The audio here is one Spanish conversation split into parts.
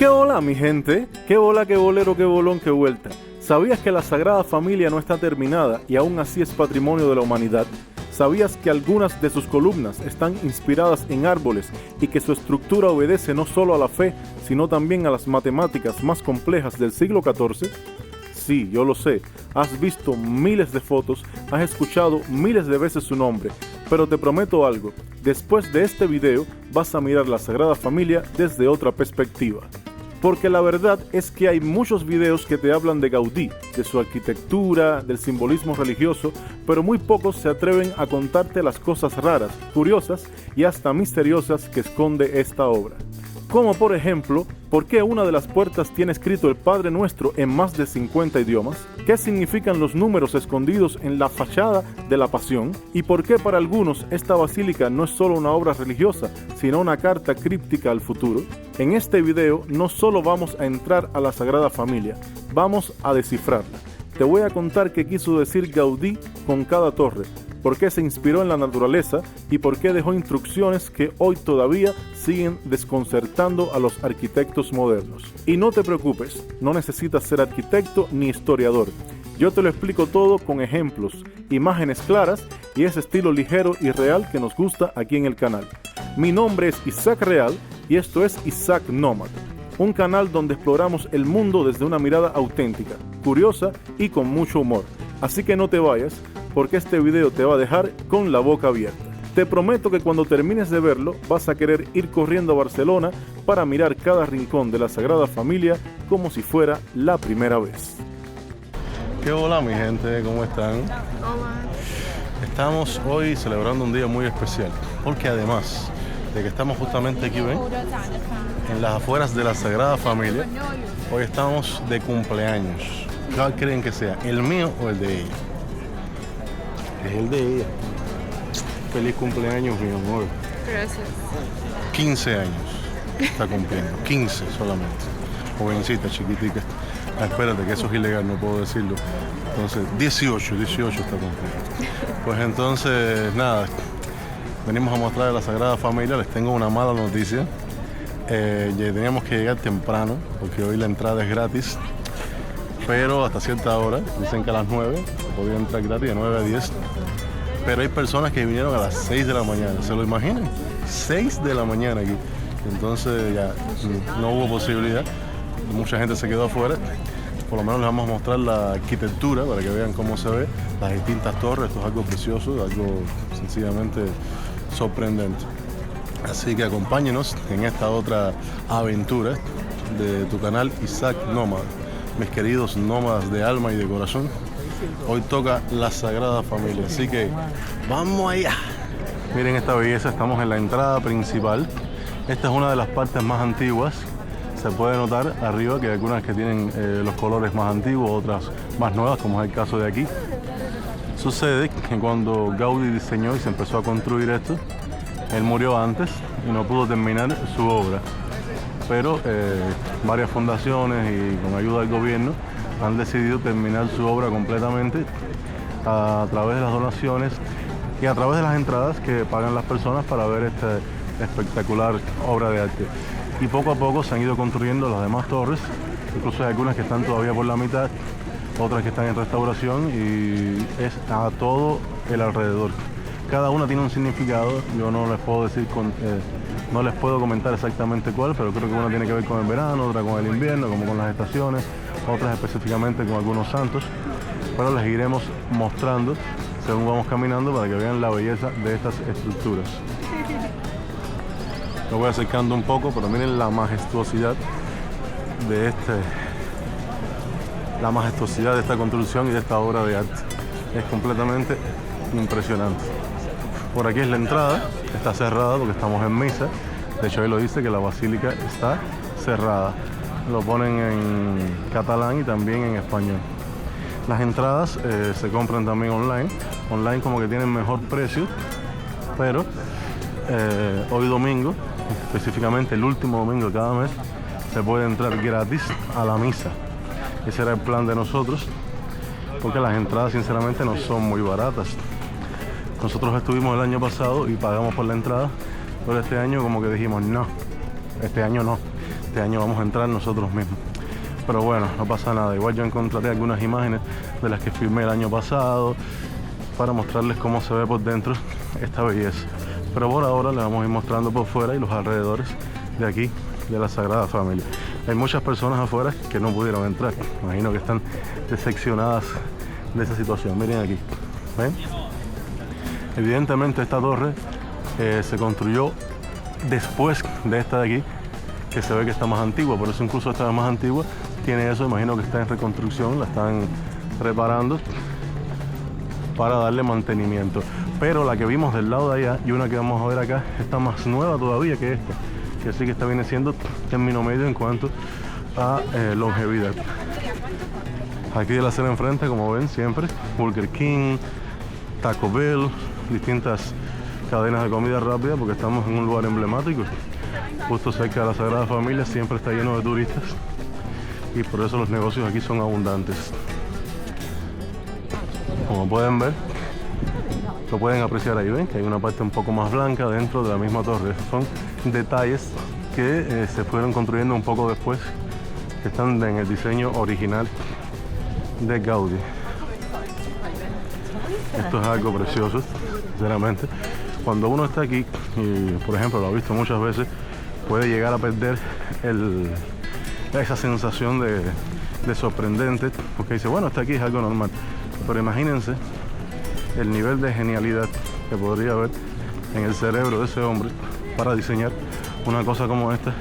¿Qué hola, mi gente? ¿Qué hola, qué bolero, qué bolón, qué vuelta? ¿Sabías que la Sagrada Familia no está terminada y aún así es patrimonio de la humanidad? ¿Sabías que algunas de sus columnas están inspiradas en árboles y que su estructura obedece no solo a la fe, sino también a las matemáticas más complejas del siglo XIV? Sí, yo lo sé, has visto miles de fotos, has escuchado miles de veces su nombre, pero te prometo algo, después de este video vas a mirar la Sagrada Familia desde otra perspectiva. Porque la verdad es que hay muchos videos que te hablan de Gaudí, de su arquitectura, del simbolismo religioso, pero muy pocos se atreven a contarte las cosas raras, curiosas y hasta misteriosas que esconde esta obra. Como por ejemplo, ¿por qué una de las puertas tiene escrito el Padre Nuestro en más de 50 idiomas? ¿Qué significan los números escondidos en la fachada de la Pasión? ¿Y por qué para algunos esta basílica no es solo una obra religiosa, sino una carta críptica al futuro? En este video no solo vamos a entrar a la Sagrada Familia, vamos a descifrarla. Te voy a contar qué quiso decir Gaudí con cada torre, por qué se inspiró en la naturaleza y por qué dejó instrucciones que hoy todavía siguen desconcertando a los arquitectos modernos. Y no te preocupes, no necesitas ser arquitecto ni historiador. Yo te lo explico todo con ejemplos, imágenes claras y ese estilo ligero y real que nos gusta aquí en el canal. Mi nombre es Isaac Real y esto es Isaac Nómada, un canal donde exploramos el mundo desde una mirada auténtica, curiosa y con mucho humor. Así que no te vayas, porque este video te va a dejar con la boca abierta. Te prometo que cuando termines de verlo vas a querer ir corriendo a Barcelona para mirar cada rincón de la Sagrada Familia como si fuera la primera vez. ¿Qué hola, mi gente? ¿Cómo están? Hola. Estamos hoy celebrando un día muy especial, porque además de que estamos justamente aquí, ¿ven?, en las afueras de la Sagrada Familia, hoy estamos de cumpleaños. ¿Cuál creen que sea? ¿El mío o el de ella? Es el de ella. Feliz cumpleaños, mi amor. Gracias. 15 años está cumpliendo, 15 solamente. Jovencita, chiquitica. Ah, espérate, que eso es ilegal, no puedo decirlo. Entonces, 18 está cumpliendo. Pues entonces, nada, venimos a mostrar a la Sagrada Familia. Les tengo una mala noticia. Ya teníamos que llegar temprano, porque hoy la entrada es gratis. Pero hasta cierta hora, dicen que a las 9, se podía entrar gratis de 9 a 10. Pero hay personas que vinieron a las 6 de la mañana, ¿se lo imaginan? 6 de la mañana aquí. Entonces ya no hubo posibilidad, mucha gente se quedó afuera. Por lo menos les vamos a mostrar la arquitectura para que vean cómo se ve, las distintas torres. Esto es algo precioso, algo sencillamente sorprendente. Así que acompáñenos en esta otra aventura de tu canal Isaac Nómada. Mis queridos nómadas de alma y de corazón, hoy toca la Sagrada Familia, así que ¡vamos allá! Miren esta belleza, estamos en la entrada principal. Esta es una de las partes más antiguas. Se puede notar arriba que hay algunas que tienen los colores más antiguos, otras más nuevas, como es el caso de aquí. Sucede que cuando Gaudí diseñó y se empezó a construir esto, él murió antes y no pudo terminar su obra. Pero varias fundaciones y con ayuda del gobierno han decidido terminar su obra completamente a través de las donaciones y a través de las entradas que pagan las personas para ver esta espectacular obra de arte. Y poco a poco se han ido construyendo las demás torres, incluso hay algunas que están todavía por la mitad, otras que están en restauración, y es a todo el alrededor. Cada una tiene un significado, yo no les puedo decir no les puedo comentar exactamente cuál, pero creo que una tiene que ver con el verano, otra con el invierno, como con las estaciones, otras específicamente con algunos santos, pero les iremos mostrando según vamos caminando para que vean la belleza de estas estructuras. Me voy acercando un poco, pero miren la majestuosidad de esta construcción y de esta obra de arte. Es completamente impresionante. Por aquí es la entrada, está cerrada porque estamos en misa. De hecho ahí lo dice que la basílica está cerrada. Lo ponen en catalán y también en español. Las entradas se compran también online. Online como que tienen mejor precio, pero hoy domingo, específicamente el último domingo de cada mes, se puede entrar gratis a la misa. Ese era el plan de nosotros, porque las entradas sinceramente no son muy baratas. Nosotros estuvimos el año pasado y pagamos por la entrada, pero este año como que dijimos no, este año no. este año vamos a entrar nosotros mismos. Pero bueno, no pasa nada. Igual yo encontraré algunas imágenes de las que filmé el año pasado para mostrarles cómo se ve por dentro esta belleza. Pero por ahora les vamos a ir mostrando por fuera y los alrededores de aquí, de la Sagrada Familia. Hay muchas personas afuera que no pudieron entrar. Imagino que están decepcionadas de esa situación. Miren aquí, ¿ven? Evidentemente esta torre se construyó después de esta de aquí, que se ve que está más antigua. Por eso incluso esta es más antigua. Tiene eso, imagino que está en reconstrucción, la están reparando para darle mantenimiento. Pero la que vimos del lado de allá y una que vamos a ver acá está más nueva todavía que esta, que sí que está viene siendo término medio en cuanto a longevidad. Aquí de la acera enfrente, como ven siempre, Burger King, Taco Bell, distintas cadenas de comida rápida, porque estamos en un lugar emblemático justo cerca de la Sagrada Familia. Siempre está lleno de turistas y por eso los negocios aquí son abundantes. Como pueden ver, lo pueden apreciar ahí, ven que hay una parte un poco más blanca dentro de la misma torre. Son detalles que se fueron construyendo un poco después, que están en el diseño original de Gaudí. Esto es algo precioso, sinceramente. Cuando uno está aquí, y por ejemplo lo he visto muchas veces, puede llegar a perder esa sensación de sorprendente, porque dice, bueno, está aquí, es algo normal. Pero imagínense el nivel de genialidad que podría haber en el cerebro de ese hombre para diseñar una cosa como esta,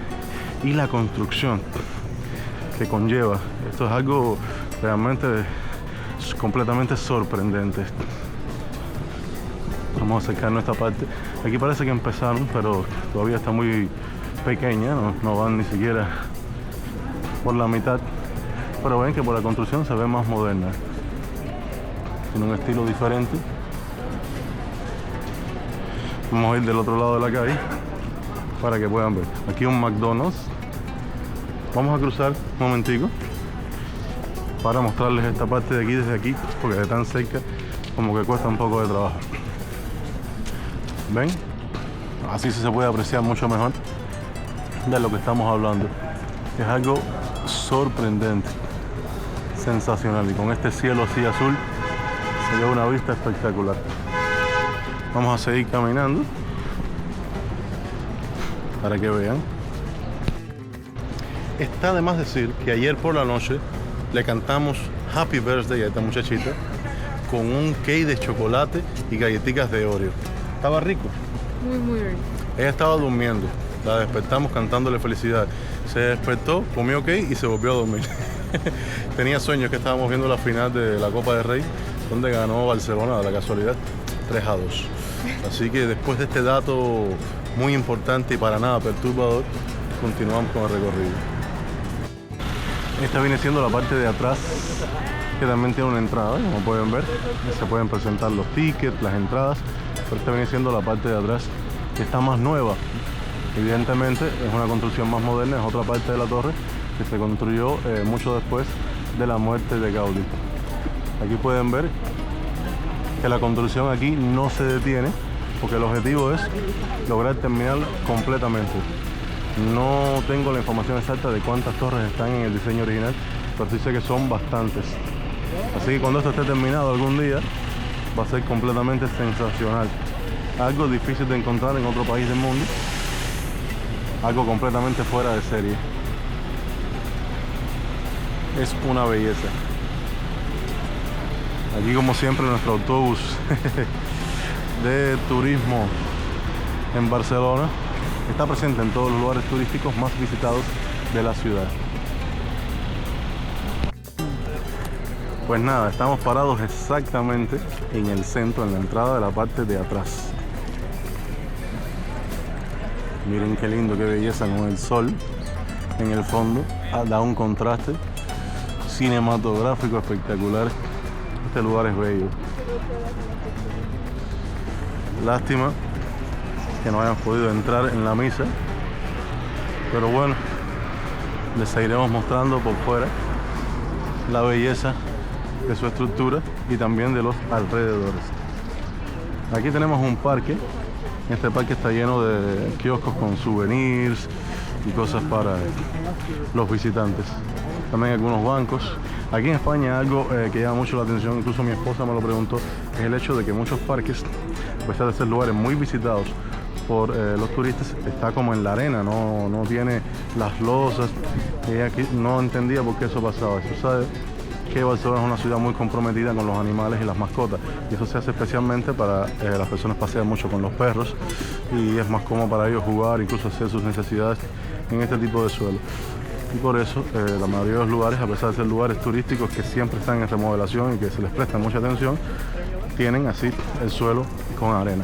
y la construcción que conlleva. Esto es algo realmente completamente sorprendente. Vamos a acercarnos a esta parte. Aquí parece que empezaron, pero todavía está muy pequeña, no van ni siquiera por la mitad. Pero ven que por la construcción se ve más moderna, tiene un estilo diferente. Vamos a ir del otro lado de la calle para que puedan ver. Aquí un McDonald's. Vamos a cruzar un momentico para mostrarles esta parte de aquí, desde aquí, porque de tan cerca como que cuesta un poco de trabajo. ¿Ven? Así sí se puede apreciar mucho mejor de lo que estamos hablando. Es algo sorprendente, sensacional, y con este cielo así azul se ve una vista espectacular. Vamos a seguir caminando para que vean. Está de más decir que ayer por la noche le cantamos Happy Birthday a esta muchachita con un cake de chocolate y galletitas de Oreo. Estaba rico. Muy rico. Ella estaba durmiendo, la despertamos cantándole felicidad. Se despertó, comió cake y se volvió a dormir. Tenía sueños que estábamos viendo la final de la Copa del Rey, donde ganó Barcelona, de la casualidad, 3-2. Así que después de este dato muy importante y para nada perturbador, continuamos con el recorrido. Esta viene siendo la parte de atrás, que también tiene una entrada, como pueden ver. Se pueden presentar los tickets, las entradas, pero esta viene siendo la parte de atrás, que está más nueva. Evidentemente es una construcción más moderna, es otra parte de la torre que se construyó mucho después de la muerte de Gaudí. Aquí pueden ver que la construcción aquí no se detiene, porque el objetivo es lograr terminarla completamente. No tengo la información exacta de cuántas torres están en el diseño original, pero sí sé que son bastantes. Así que cuando esto esté terminado algún día, va a ser completamente sensacional. Algo difícil de encontrar en otro país del mundo, algo completamente fuera de serie. Es una belleza. Aquí, como siempre, nuestro autobús de turismo en Barcelona está presente en todos los lugares turísticos más visitados de la ciudad. Pues nada, estamos parados exactamente en el centro, en la entrada de la parte de atrás. Miren qué lindo, qué belleza, con el sol en el fondo. Da un contraste cinematográfico espectacular. Este lugar es bello. Lástima que no hayamos podido entrar en la misa, pero bueno, les seguiremos mostrando por fuera la belleza de su estructura y también de los alrededores. Aquí tenemos un parque. Este parque está lleno de kioscos con souvenirs, y cosas para los visitantes. También algunos bancos. Aquí en España algo que llama mucho la atención, incluso mi esposa me lo preguntó, es el hecho de que muchos parques, a pesar de ser lugares muy visitados por los turistas, está como en la arena, no tiene las losas. Ella aquí no entendía por qué eso pasaba. Eso sabe que Barcelona es una ciudad muy comprometida con los animales y las mascotas, y eso se hace especialmente para las personas pasean mucho con los perros y es más cómodo para ellos jugar, incluso hacer sus necesidades en este tipo de suelo. Y por eso la mayoría de los lugares, a pesar de ser lugares turísticos que siempre están en remodelación y que se les presta mucha atención, tienen así el suelo con arena.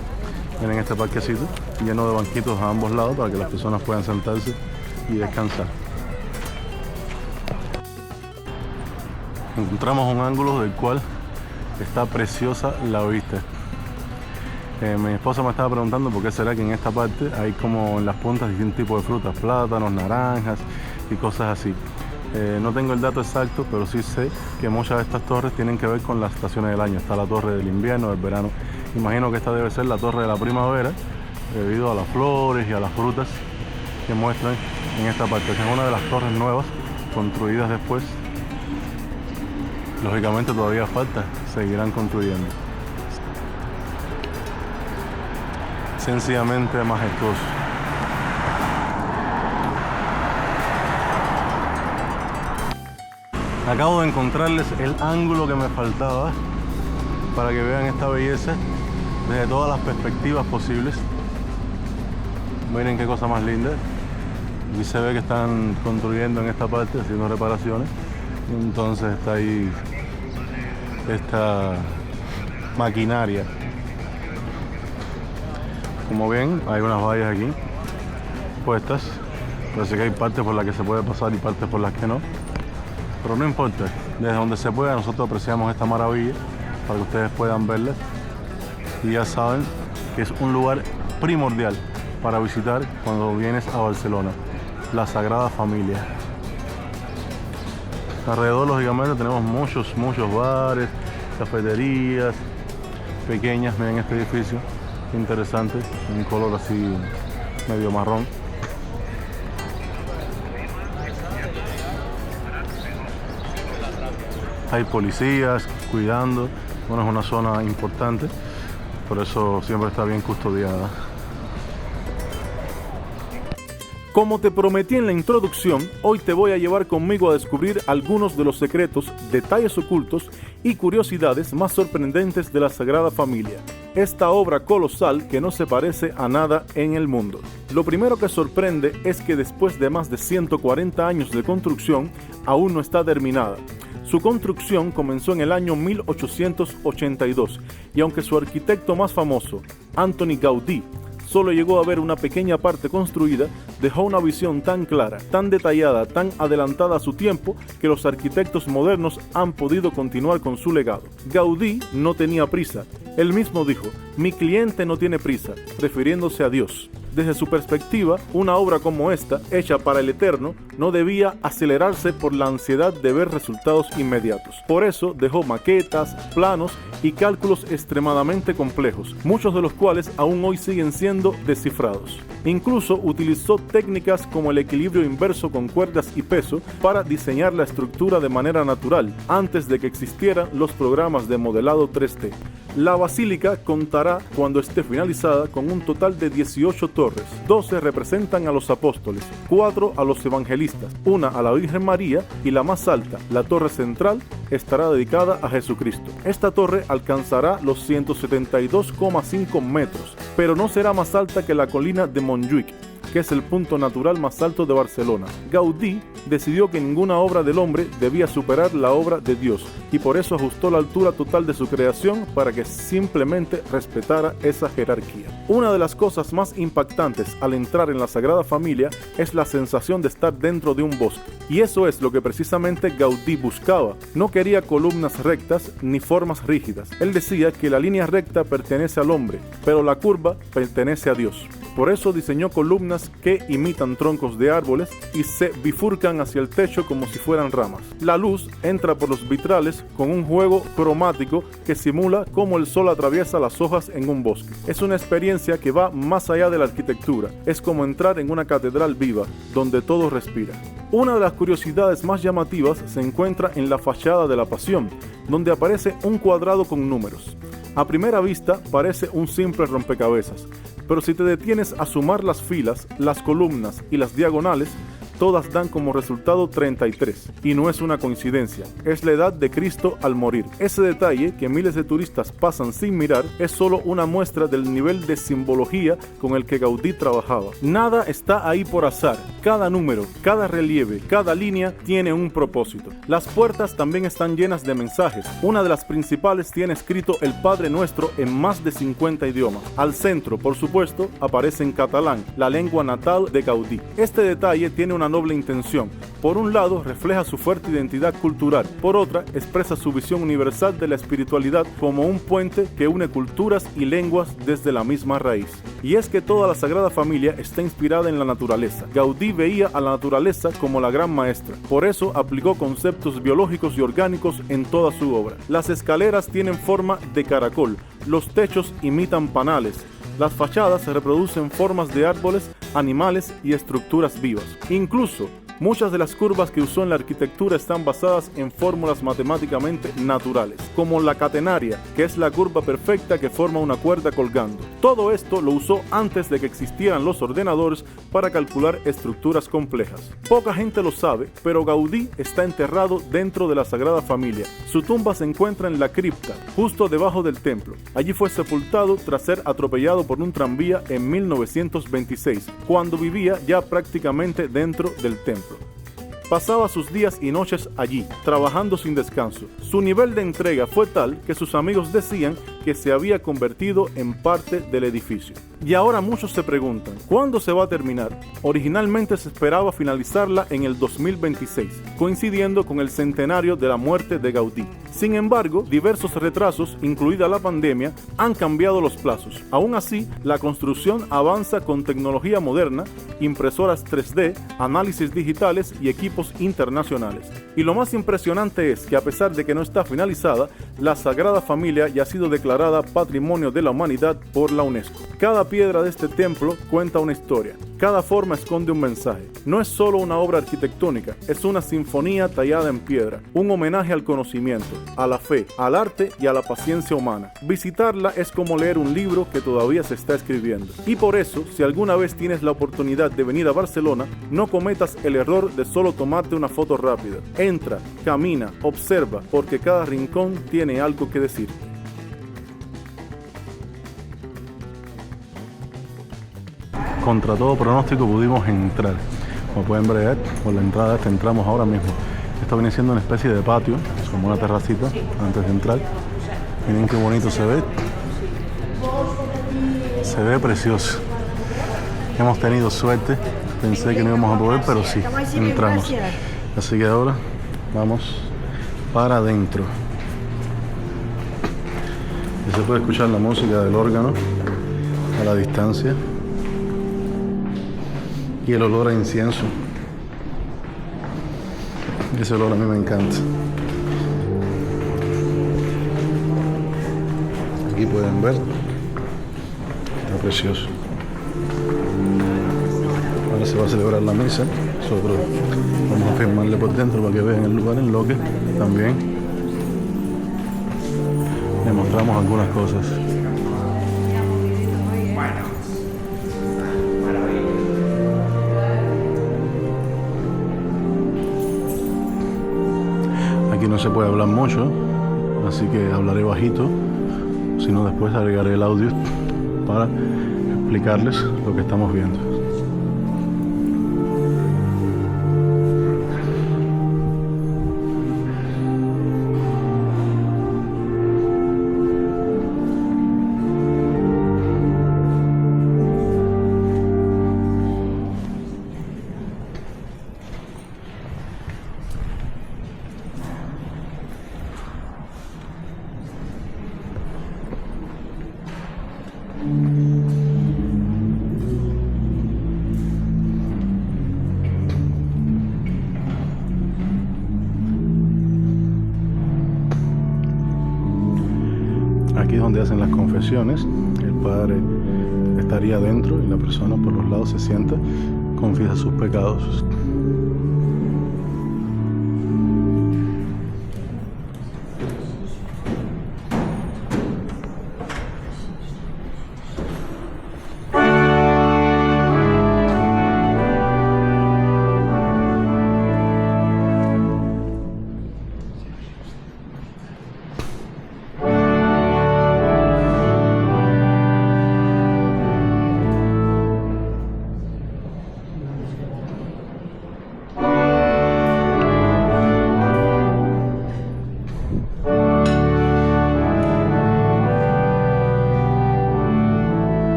Tienen este parquecito lleno de banquitos a ambos lados para que las personas puedan sentarse y descansar. Encontramos un ángulo del cual está preciosa la vista. Mi esposa me estaba preguntando por qué será que en esta parte hay como en las puntas distintos tipos de frutas, plátanos, naranjas y cosas así. No tengo el dato exacto, pero sí sé que muchas de estas torres tienen que ver con las estaciones del año. Está la torre del invierno, del verano. Imagino que esta debe ser la torre de la primavera, debido a las flores y a las frutas que muestran en esta parte. Es una de las torres nuevas construidas después. Lógicamente todavía falta, seguirán construyendo. Sencillamente majestuoso. Acabo de encontrarles el ángulo que me faltaba para que vean esta belleza desde todas las perspectivas posibles. Miren qué cosa más linda. Aquí se ve que están construyendo en esta parte, haciendo reparaciones. Entonces está ahí esta maquinaria. Como ven, hay unas vallas aquí puestas. Parece que hay partes por las que se puede pasar y partes por las que no. Pero no importa, desde donde se pueda nosotros apreciamos esta maravilla para que ustedes puedan verla. Y ya saben que es un lugar primordial para visitar cuando vienes a Barcelona, la Sagrada Familia. Alrededor, lógicamente, tenemos muchos bares, cafeterías pequeñas. Miren este edificio, interesante, un color así medio marrón. Hay policías cuidando. Bueno, es una zona importante, por eso siempre está bien custodiada. Como te prometí en la introducción, hoy te voy a llevar conmigo a descubrir algunos de los secretos, detalles ocultos y curiosidades más sorprendentes de la Sagrada Familia, esta obra colosal que no se parece a nada en el mundo. Lo primero que sorprende es que después de más de 140 años de construcción, aún no está terminada. Su construcción comenzó en el año 1882 y aunque su arquitecto más famoso, Antoni Gaudí, solo llegó a ver una pequeña parte construida, dejó una visión tan clara, tan detallada, tan adelantada a su tiempo, que los arquitectos modernos han podido continuar con su legado. Gaudí no tenía prisa. Él mismo dijo: "Mi cliente no tiene prisa", refiriéndose a Dios. Desde su perspectiva, una obra como esta, hecha para el Eterno, no debía acelerarse por la ansiedad de ver resultados inmediatos. Por eso dejó maquetas, planos y cálculos extremadamente complejos, muchos de los cuales aún hoy siguen siendo descifrados. Incluso utilizó técnicas como el equilibrio inverso con cuerdas y peso para diseñar la estructura de manera natural, antes de que existieran los programas de modelado 3D. La basílica contará, cuando esté finalizada, con un total de 18 torres. 12 representan a los apóstoles, 4 a los evangelistas, una a la Virgen María y la más alta, la torre central, estará dedicada a Jesucristo. Esta torre alcanzará los 172,5 metros, pero no será más alta que la colina de Montjuïc, que es el punto natural más alto de Barcelona. Gaudí decidió que ninguna obra del hombre debía superar la obra de Dios y por eso ajustó la altura total de su creación para que simplemente respetara esa jerarquía. Una de las cosas más impactantes al entrar en la Sagrada Familia es la sensación de estar dentro de un bosque, y eso es lo que precisamente Gaudí buscaba. No quería columnas rectas ni formas rígidas. Él decía que la línea recta pertenece al hombre, pero la curva pertenece a Dios. Por eso diseñó columnas columnas que imitan troncos de árboles y se bifurcan hacia el techo como si fueran ramas. La luz entra por los vitrales con un juego cromático que simula cómo el sol atraviesa las hojas en un bosque. Es una experiencia que va más allá de la arquitectura. Es como entrar en una catedral viva, donde todo respira. Una de las curiosidades más llamativas se encuentra en la fachada de la Pasión, donde aparece un cuadrado con números. A primera vista parece un simple rompecabezas, pero si te detienes a sumar las filas, las columnas y las diagonales, todas dan como resultado 33. Y no es una coincidencia, es la edad de Cristo al morir. Ese detalle que miles de turistas pasan sin mirar es solo una muestra del nivel de simbología con el que Gaudí trabajaba. Nada está ahí por azar. Cada número, cada relieve, cada línea tiene un propósito. Las puertas también están llenas de mensajes. Una de las principales tiene escrito el Padre Nuestro en más de 50 idiomas. Al centro, por supuesto, aparece en catalán, la lengua natal de Gaudí. Este detalle tiene una noble intención. Por un lado, refleja su fuerte identidad cultural. Por otra, expresa su visión universal de la espiritualidad como un puente que une culturas y lenguas desde la misma raíz. Y es que toda la Sagrada Familia está inspirada en la naturaleza. Gaudí veía a la naturaleza como la gran maestra. Por eso aplicó conceptos biológicos y orgánicos en toda su obra. Las escaleras tienen forma de caracol. Los techos imitan panales. Las fachadas se reproducen formas de árboles, animales y estructuras vivas. Incluso, muchas de las curvas que usó en la arquitectura están basadas en fórmulas matemáticamente naturales, como la catenaria, que es la curva perfecta que forma una cuerda colgando. Todo esto lo usó antes de que existieran los ordenadores para calcular estructuras complejas. Poca gente lo sabe, pero Gaudí está enterrado dentro de la Sagrada Familia. Su tumba se encuentra en la cripta, justo debajo del templo. Allí fue sepultado tras ser atropellado por un tranvía en 1926, cuando vivía ya prácticamente dentro del templo. Pasaba sus días y noches allí, trabajando sin descanso. Su nivel de entrega fue tal que sus amigos decían que se había convertido en parte del edificio. Y ahora muchos se preguntan, ¿cuándo se va a terminar? Originalmente se esperaba finalizarla en el 2026, coincidiendo con el centenario de la muerte de Gaudí. Sin embargo, diversos retrasos, incluida la pandemia, han cambiado los plazos. Aún así, la construcción avanza con tecnología moderna, impresoras 3D, análisis digitales y equipos internacionales. Y lo más impresionante es que a pesar de que no está finalizada, la Sagrada Familia ya ha sido declarada Patrimonio de la Humanidad por la UNESCO. Cada piedra de este templo cuenta una historia. Cada forma esconde un mensaje. No es solo una obra arquitectónica, es una sinfonía tallada en piedra, un homenaje al conocimiento, a la fe, al arte y a la paciencia humana. Visitarla es como leer un libro que todavía se está escribiendo. Y por eso, si alguna vez tienes la oportunidad de venir a Barcelona, no cometas el error de solo tomarte una foto rápida. Entra, camina, observa, porque cada rincón tiene algo que decir. Contra todo pronóstico pudimos entrar. Como pueden ver, por la entrada esta entramos ahora mismo. Esto viene siendo una especie de patio, como una terracita antes de entrar. Miren qué bonito se ve. Se ve precioso. Hemos tenido suerte. Pensé que no íbamos a poder, pero sí, entramos. Así que ahora vamos para adentro. Y se puede escuchar la música del órgano a la distancia. Y el olor a incienso. Ese olor a mí me encanta. Aquí pueden ver. Está precioso. Ahora se va a celebrar la misa. Nosotros vamos a filmarle por dentro para que vean el lugar en lo que también les mostramos algunas cosas. Aquí no se puede hablar mucho, así que hablaré bajito, si no después agregaré el audio para explicarles lo que estamos viendo. Aquí es donde hacen las confesiones. El padre estaría adentro y la persona por los lados se sienta, confiesa sus pecados.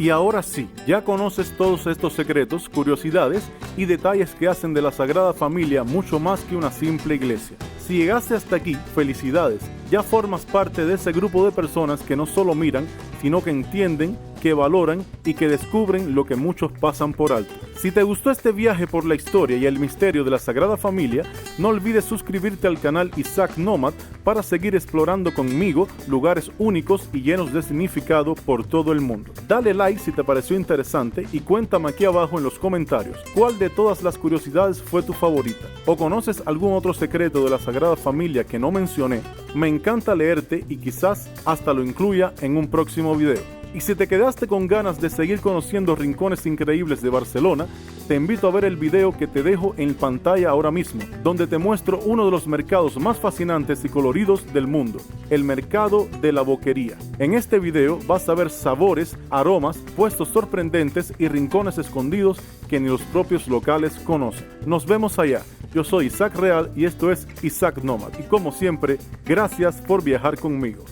Y ahora sí, ya conoces todos estos secretos, curiosidades y detalles que hacen de la Sagrada Familia mucho más que una simple iglesia. Si llegaste hasta aquí, felicidades, ya formas parte de ese grupo de personas que no solo miran, sino que entienden, que valoran y que descubren lo que muchos pasan por alto. Si te gustó este viaje por la historia y el misterio de la Sagrada Familia, no olvides suscribirte al canal Isaac Nomad para seguir explorando conmigo lugares únicos y llenos de significado por todo el mundo. Dale like si te pareció interesante y cuéntame aquí abajo en los comentarios cuál de todas las curiosidades fue tu favorita. ¿O conoces algún otro secreto de la Sagrada Familia que no mencioné? Me encanta leerte y quizás hasta lo incluya en un próximo video. Y si te quedaste con ganas de seguir conociendo rincones increíbles de Barcelona, te invito a ver el video que te dejo en pantalla ahora mismo, donde te muestro uno de los mercados más fascinantes y coloridos del mundo, el mercado de la Boquería. En este video vas a ver sabores, aromas, puestos sorprendentes y rincones escondidos que ni los propios locales conocen. Nos vemos allá. Yo soy Isaac Real y esto es Isaac Nomad. Y como siempre, gracias por viajar conmigo.